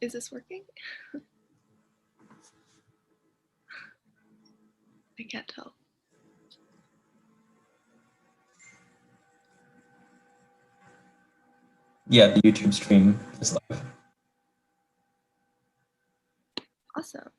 Is this working? I can't tell. Yeah, the YouTube stream is live. Awesome.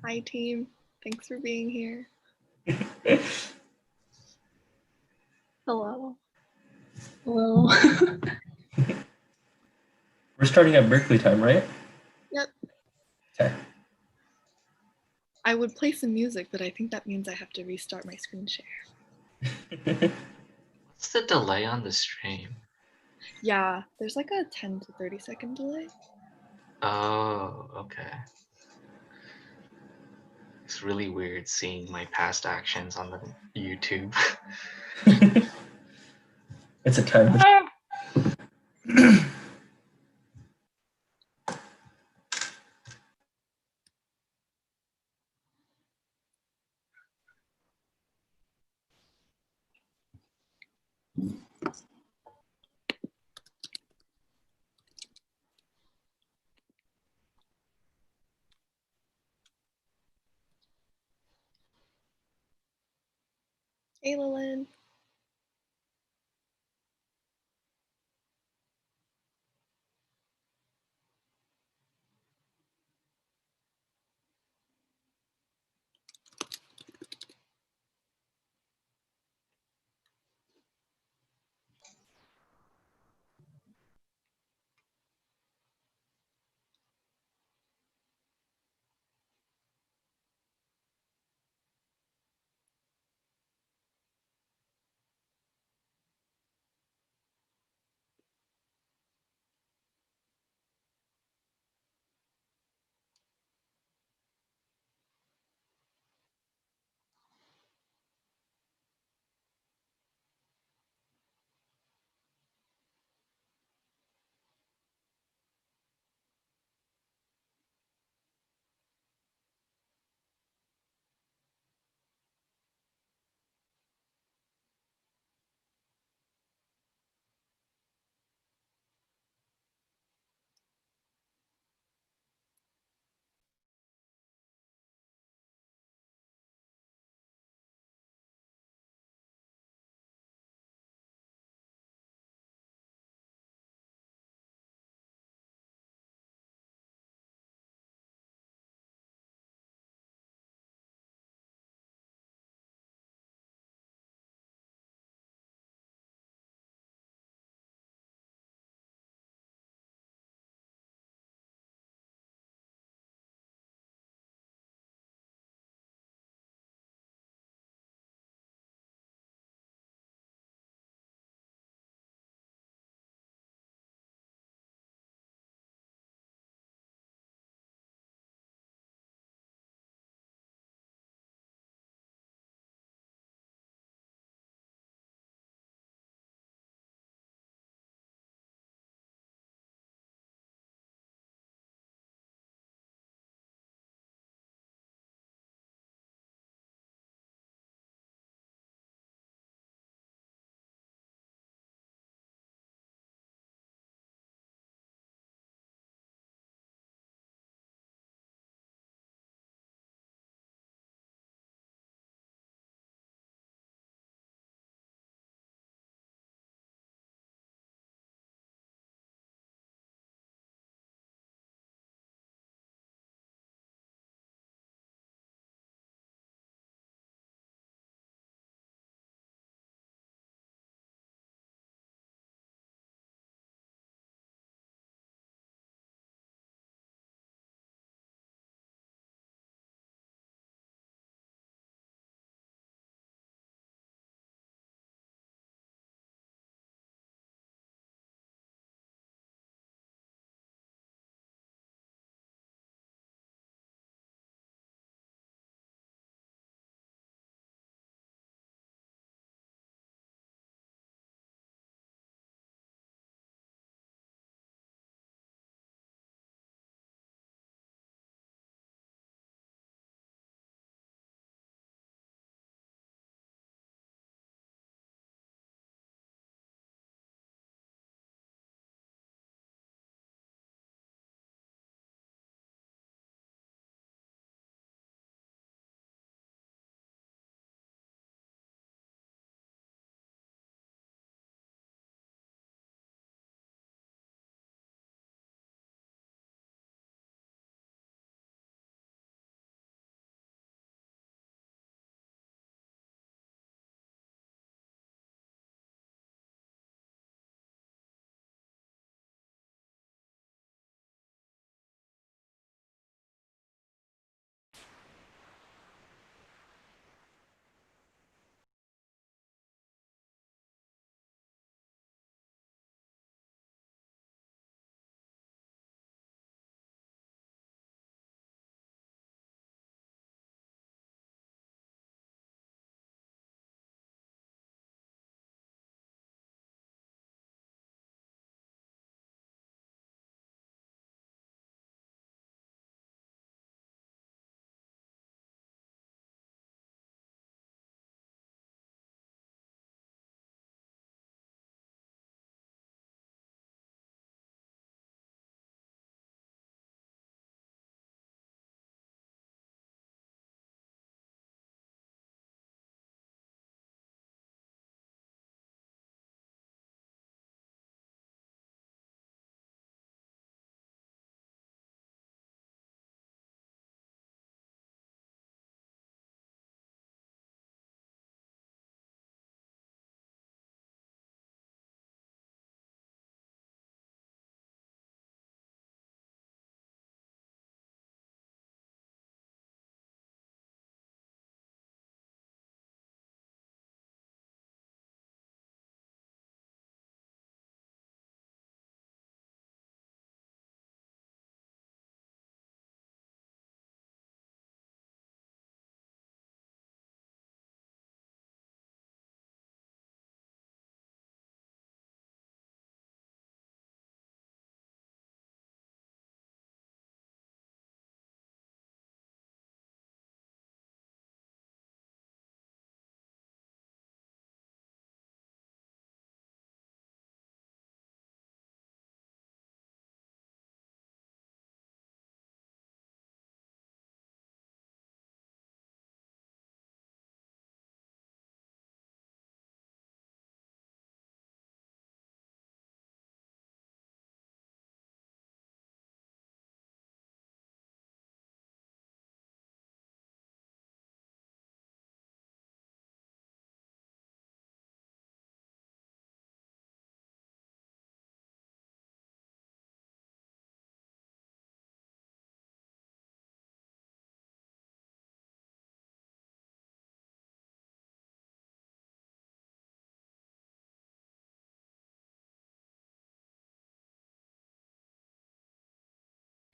Hi, team. Thanks for being here. Hello. Hello. We're starting at Berkeley time, right? Yep. Okay. I would play some music, but I think that means I have to restart my screen share. What's the delay on the stream? Yeah, there's like a 10 to 30 second delay. Oh, okay. It's really weird seeing my past actions on the YouTube. It's a time. Hey, Lilin.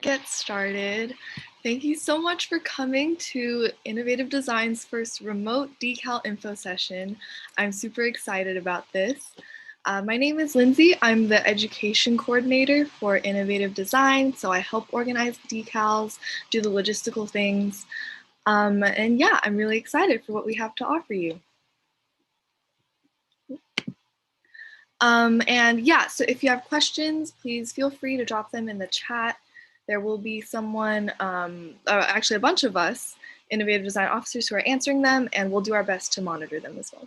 Get started. Thank you so much for coming to Innovative Design's first remote decal info session. I'm super excited about this. My name is Lindsay. I'm the education coordinator for Innovative Design, so I help organize decals, do the logistical things, and yeah, I'm really excited for what we have to offer you. And yeah, so if you have questions, please feel free to drop them in the chat. There will be someone, actually a bunch of us, Innovative Design officers who are answering them, and we'll do our best to monitor them as well.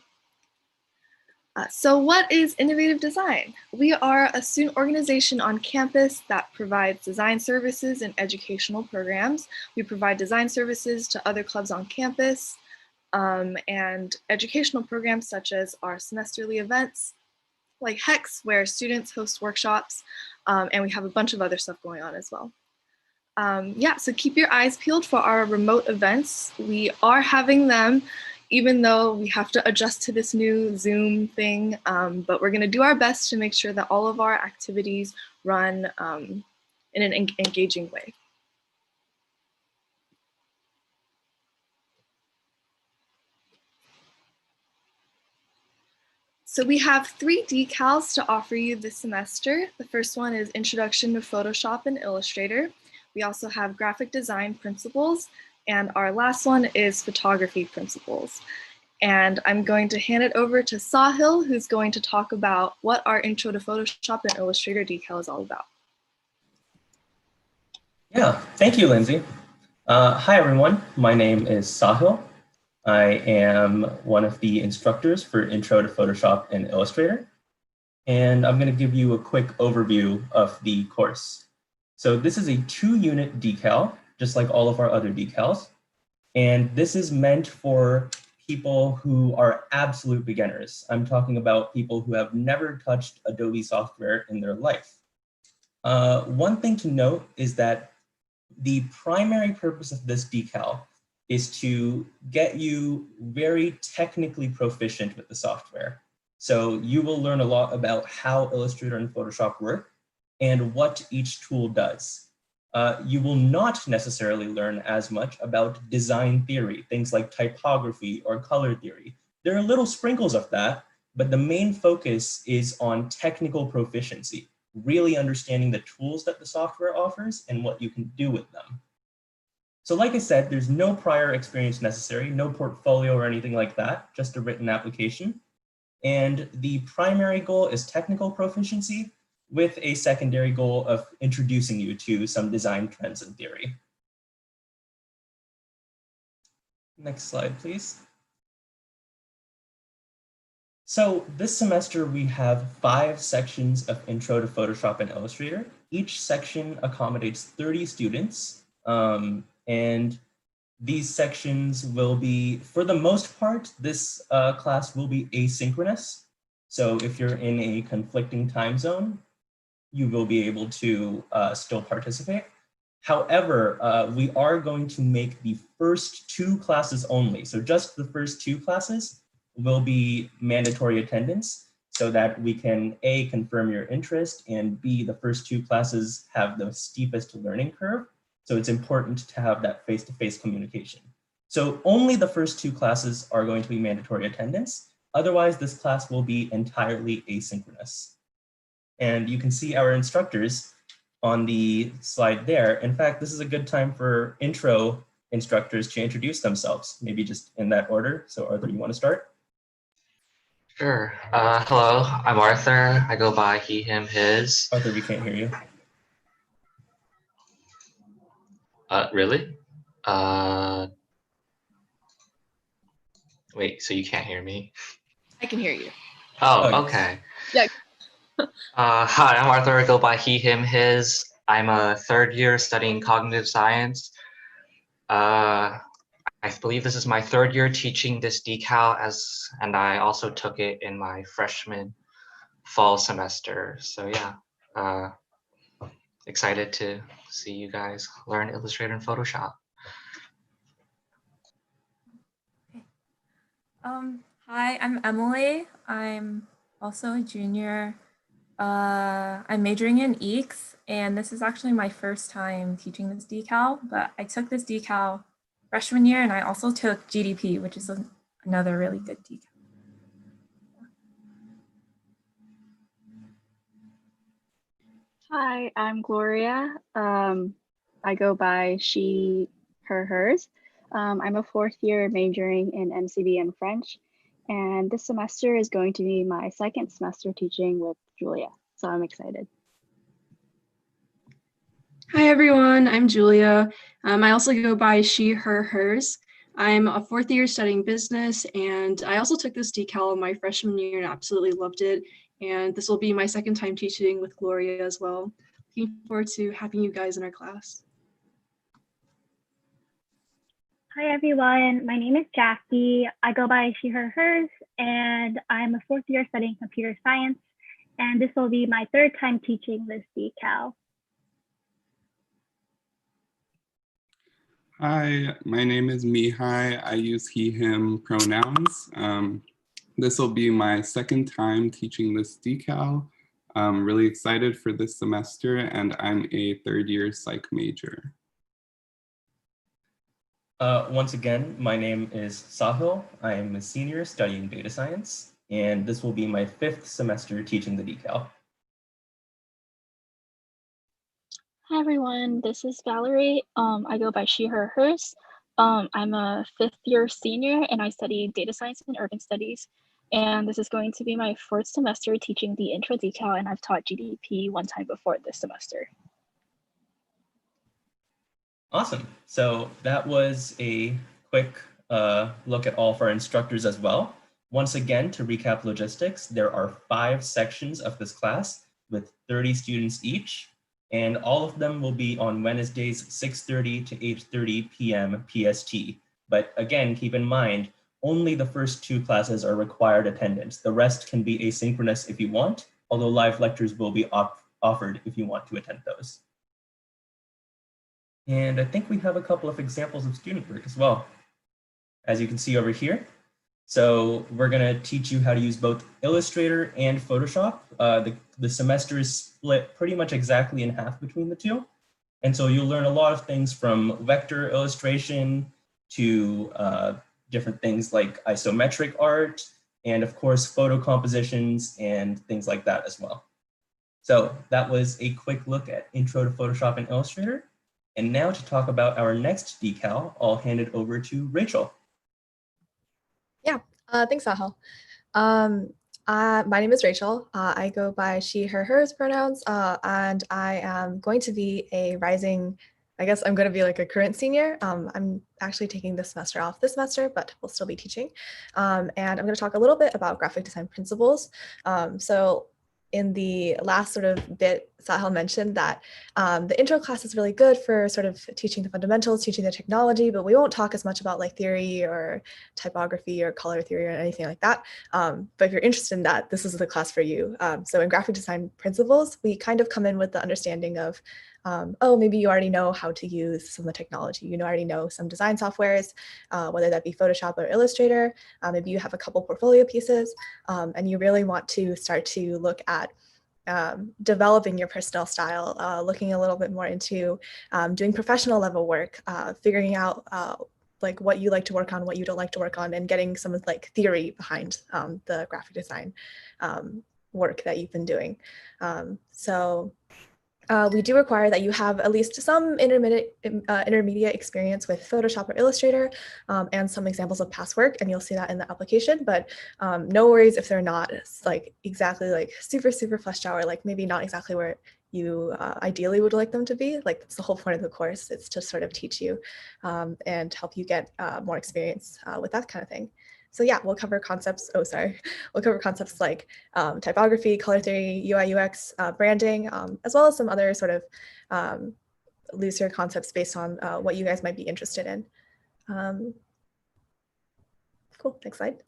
So what is Innovative Design? We are a student organization on campus that provides design services and educational programs. We provide design services to other clubs on campus and educational programs such as our semesterly events, like Hex, where students host workshops, and we have a bunch of other stuff going on as well. Yeah, so keep your eyes peeled for our remote events. We are having them, even though we have to adjust to this new Zoom thing, but we're gonna do our best to make sure that all of our activities run in an engaging way. So we have 3 decals to offer you this semester. The first one is Introduction to Photoshop and Illustrator. We also have Graphic Design Principles, and our last one is Photography Principles. And I'm going to hand it over to Sahil, who's going to talk about what our Intro to Photoshop and Illustrator decal is all about. Yeah, thank you, Lindsay. Hi, everyone. My name is Sahil. I am one of the instructors for Intro to Photoshop and Illustrator. And I'm going to give you a quick overview of the course. So this is a 2-unit decal, just like all of our other decals. And this is meant for people who are absolute beginners. I'm talking about people who have never touched Adobe software in their life. One thing to note is that the primary purpose of this decal is to get you very technically proficient with the software. So you will learn a lot about how Illustrator and Photoshop work and what each tool does. You will not necessarily learn as much about design theory, things like typography or color theory. There are little sprinkles of that, but the main focus is on technical proficiency, really understanding the tools that the software offers and what you can do with them. So like I said, there's no prior experience necessary, no portfolio or anything like that, just a written application. And the primary goal is technical proficiency with a secondary goal of introducing you to some design trends and theory. Next slide, please. So this semester we have 5 sections of Intro to Photoshop and Illustrator. Each section accommodates 30 students. And these sections will be, for the most part, this class will be asynchronous. So if you're in a conflicting time zone, you will be able to still participate. However, we are going to make the first 2 classes only. So just the first 2 classes will be mandatory attendance so that we can A, confirm your interest, and B, the first 2 classes have the steepest learning curve. So it's important to have that face-to-face communication. So only the first 2 classes are going to be mandatory attendance. Otherwise, this class will be entirely asynchronous. And you can see our instructors on the slide there. In fact, this is a good time for intro instructors to introduce themselves, maybe just in that order. So Arthur, you want to start? Sure. Hello, I'm Arthur. I go by he, him, his. Arthur, we can't hear you. Really? Wait, so you can't hear me? I can hear you. Oh, yes. okay. Yeah. Hi, I'm Arthur. I go by he, him, his. I'm a 3rd year studying cognitive science. I believe this is my 3rd year teaching this decal, and I also took it in my freshman fall semester. So yeah, excited to see you guys learn Illustrator and Photoshop. Hi, I'm Emily. I'm also a junior. I'm majoring in EECS, and this is actually my first time teaching this decal, but I took this decal freshman year, and I also took GDP, which is another really good decal. Hi, I'm Gloria. I go by she, her, hers. I'm a fourth year majoring in MCB and French, and this semester is going to be my second semester teaching with Julia, so I'm excited. Hi everyone, I'm Julia. I also go by she, her, hers. I'm a fourth year studying business, and I also took this decal my freshman year and absolutely loved it. And this will be my second time teaching with Gloria as well. Looking forward to having you guys in our class. Hi everyone, my name is Jackie. I go by she, her, hers, and I'm a fourth year studying computer science. And this will be my third time teaching this decal. Hi, my name is Mihai. I use he, him pronouns. This will be my second time teaching this decal. I'm really excited for this semester, and I'm a third year psych major. Once again, my name is Sahil. I am a senior studying data science, and this will be my fifth semester teaching the decal. Hi everyone, this is Valerie. I go by she, her, hers. I'm a fifth year senior and I study data science and urban studies. And this is going to be my fourth semester teaching the intro decal, and I've taught GDP one time before this semester. Awesome. So that was a quick look at all of our instructors as well. Once again, to recap logistics, there are 5 sections of this class with 30 students each, and all of them will be on Wednesdays, 6:30 to 8:30 p.m. PST. But again, keep in mind, only the first 2 classes are required attendance. The rest can be asynchronous if you want, although live lectures will be offered if you want to attend those. And I think we have a couple of examples of student work as well, as you can see over here. So we're going to teach you how to use both Illustrator and Photoshop. The semester is split pretty much exactly in half between the two. And so you'll learn a lot of things from vector illustration to different things like isometric art, and of course, photo compositions and things like that as well. So that was a quick look at Intro to Photoshop and Illustrator. And now to talk about our next decal, I'll hand it over to Rachel. Yeah, thanks, Sahil. My name is Rachel. I go by she, her, hers pronouns, and I am going to be a rising, I guess I'm going to be like a current senior. I'm actually taking this semester off this semester, but we'll still be teaching. And I'm going to talk a little bit about graphic design principles. So in the last sort of bit, Sahil mentioned that the intro class is really good for sort of teaching the fundamentals, teaching the technology, but we won't talk as much about like theory or typography or color theory or anything like that. But if you're interested in that, this is the class for you. So in graphic design principles, we kind of come in with the understanding of, oh, maybe you already know how to use some of the technology. You already know some design softwares, whether that be Photoshop or Illustrator. Maybe you have a couple portfolio pieces, and you really want to start to look at developing your personal style, looking a little bit more into doing professional level work, figuring out like what you like to work on, what you don't like to work on, and getting some of like theory behind the graphic design work that you've been doing. We do require that you have at least some intermediate experience with Photoshop or Illustrator, and some examples of past work, and you'll see that in the application. But no worries if they're not like exactly like super fleshed out, or like maybe not exactly where you ideally would like them to be. Like that's the whole point of the course. It's to sort of teach you and help you get more experience with that kind of thing. So yeah, we'll cover concepts. We'll cover concepts like typography, color theory, UI, UX, branding, as well as some other sort of looser concepts based on what you guys might be interested in. Cool. Next slide.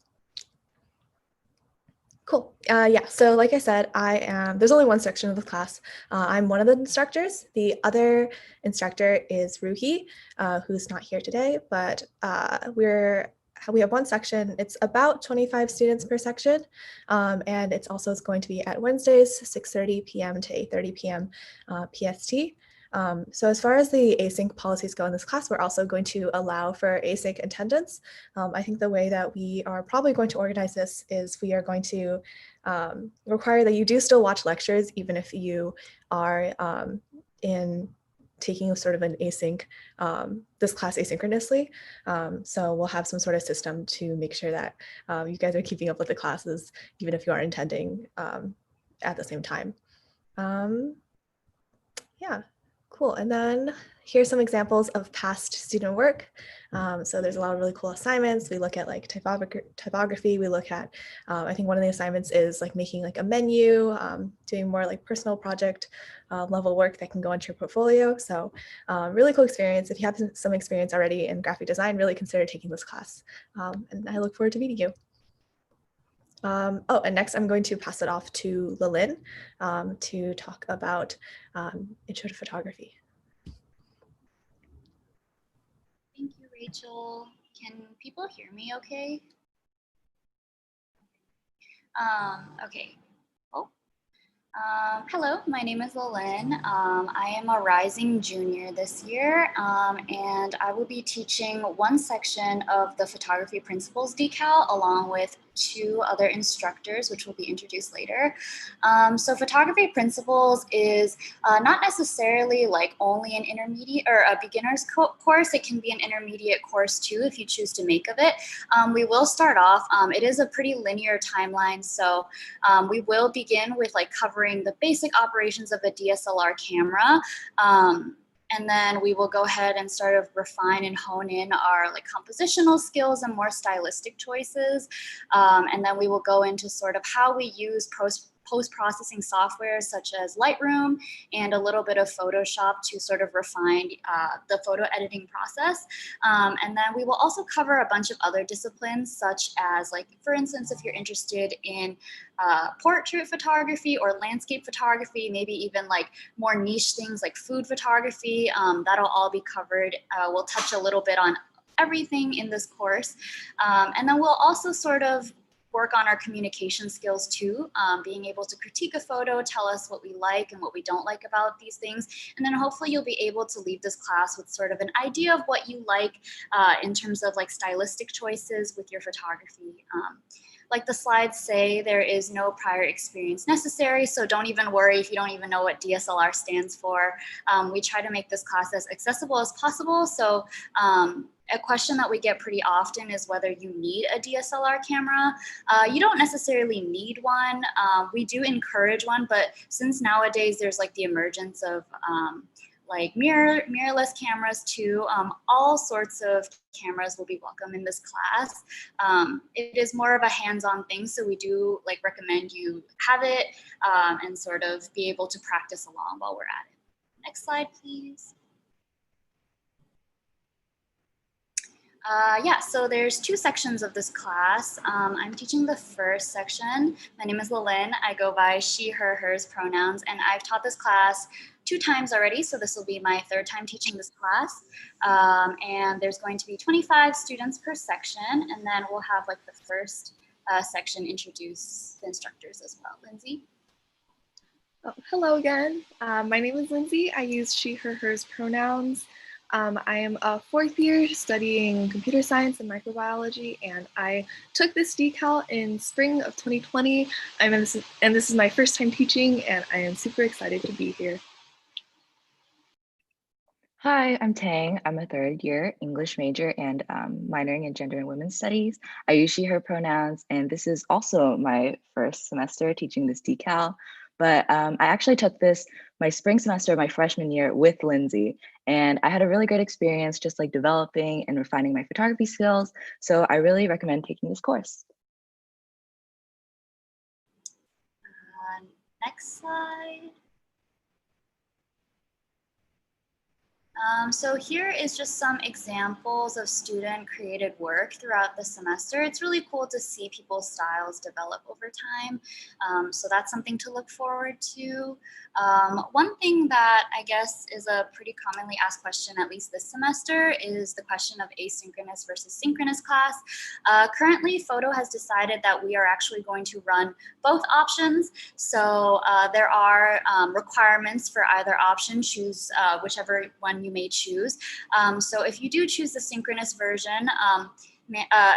Cool. Yeah, so like I said, there's only one section of the class. I'm one of the instructors. The other instructor is Ruhi, who's not here today, but we're we have one section. It's about 25 students per section, and it's also going to be at Wednesdays, 6:30 p.m. to 8:30 p.m. PST. So as far as the async policies go in this class, we're also going to allow for async attendance. I think the way that we are probably going to organize this is we are going to require that you do still watch lectures, even if you are taking sort of an async, this class asynchronously. So we'll have some sort of system to make sure that you guys are keeping up with the classes, even if you aren't attending at the same time. Yeah, cool. And then here's some examples of past student work. So there's a lot of really cool assignments. We look at like typography. We look at, I think one of the assignments is like making like a menu, doing more like personal project level work that can go into your portfolio. So really cool experience. If you have some experience already in graphic design, really consider taking this class. And I look forward to meeting you. And next I'm going to pass it off to Lilin to talk about intro to photography. Thank you, Rachel. Can people hear me okay? Okay. Hello, my name is Lilin. I am a rising junior this year, and I will be teaching one section of the photography principles decal along with 2 other instructors, which will be introduced later. So photography principles is not necessarily like only an intermediate or a beginner's course. It can be an intermediate course too if you choose to make of it. We will start off, it is a pretty linear timeline. So we will begin with like covering the basic operations of a DSLR camera. And then we will go ahead and sort of refine and hone in our like compositional skills and more stylistic choices. And then we will go into sort of how we use post-processing software such as Lightroom and a little bit of Photoshop to sort of refine the photo editing process. And then we will also cover a bunch of other disciplines such as like, for instance, if you're interested in portrait photography or landscape photography, maybe even like more niche things like food photography, that'll all be covered. We'll touch a little bit on everything in this course. And then we'll also sort of work on our communication skills too, being able to critique a photo, tell us what we like and what we don't like about these things. And then hopefully you'll be able to leave this class with sort of an idea of what you like in terms of like stylistic choices with your photography. Like the slides say, there is no prior experience necessary, so don't even worry if you don't even know what DSLR stands for. We try to make this class as accessible as possible, so a question that we get pretty often is whether you need a DSLR camera. You don't necessarily need one. We do encourage one, but since nowadays there's like the emergence of like mirrorless cameras too, all sorts of cameras will be welcome in this class. It is more of a hands-on thing, so we do like recommend you have it and sort of be able to practice along while we're at it. Next slide, please. Yeah, so there's 2 sections of this class. I'm teaching the first section. My name is Lilin. I go by she, her, hers pronouns, and I've taught this class 2 times already, so this will be my 3rd time teaching this class. And there's going to be 25 students per section, and then we'll have like the first section introduce the instructors as well. Lindsay? Oh, hello again. My name is Lindsay. I use she, her, hers pronouns. I am a 4th year studying computer science and microbiology, and I took this decal in spring of 2020. This is my first time teaching, and I am super excited to be here. Hi, I'm Tang. I'm a 3rd year English major and minoring in gender and women's studies. I use she, her pronouns, and this is also my first semester teaching this decal. But I actually took this my spring semester of my freshman year with Lindsay, and I had a really great experience just like developing and refining my photography skills. So I really recommend taking this course. Next slide. So here is just some examples of student created work throughout the semester. It's really cool to see people's styles develop over time. So that's something to look forward to. One thing that I guess is a pretty commonly asked question, at least this semester, is the question of asynchronous versus synchronous class. Currently, Photo has decided that we are actually going to run both options. So there are requirements for either option. Choose whichever one you may choose. So if you do choose the synchronous version,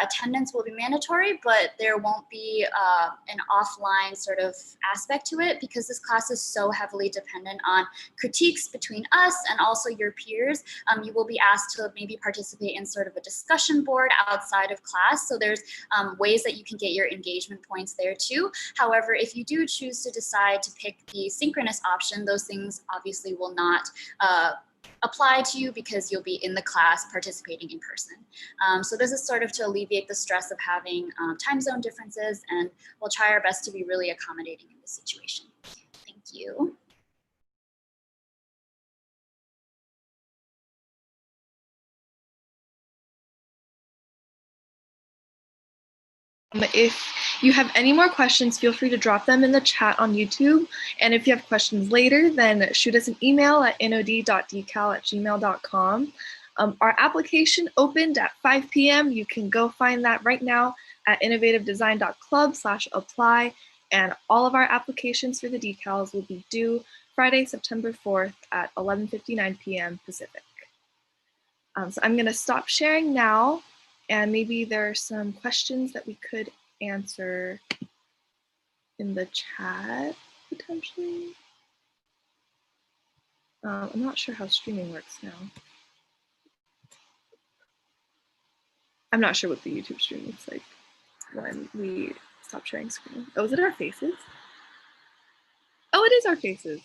attendance will be mandatory, but there won't be an offline sort of aspect to it because this class is so heavily dependent on critiques between us and also your peers. You will be asked to maybe participate in sort of a discussion board outside of class. So there's ways that you can get your engagement points there too. However, if you do choose to decide to pick the synchronous option, those things obviously will not apply to you because you'll be in the class participating in person. So this is sort of to alleviate the stress of having time zone differences, and we'll try our best to be really accommodating in this situation. Thank you. If you have any more questions, feel free to drop them in the chat on YouTube. And if you have questions later, then shoot us an email at nod.decal@gmail.com. Our application opened at 5 p.m. You can go find that right now at innovativedesign.club/apply. And all of our applications for the decals will be due Friday, September 4th at 11:59 p.m. Pacific. So I'm going to stop sharing now. And maybe there are some questions that we could answer in the chat, potentially. I'm not sure how streaming works now. I'm not sure what the YouTube stream looks like when we stop sharing screen. Oh, is it our faces? Oh, it is our faces.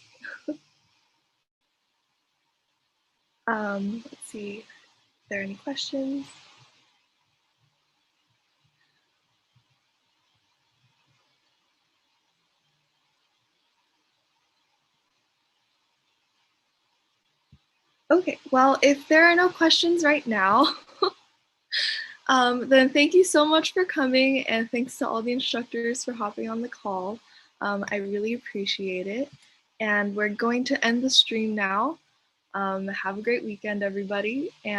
Let's see if there are any questions. Okay, well, if there are no questions right now, then thank you so much for coming, and thanks to all the instructors for hopping on the call. I really appreciate it. And we're going to end the stream now. Have a great weekend, everybody. And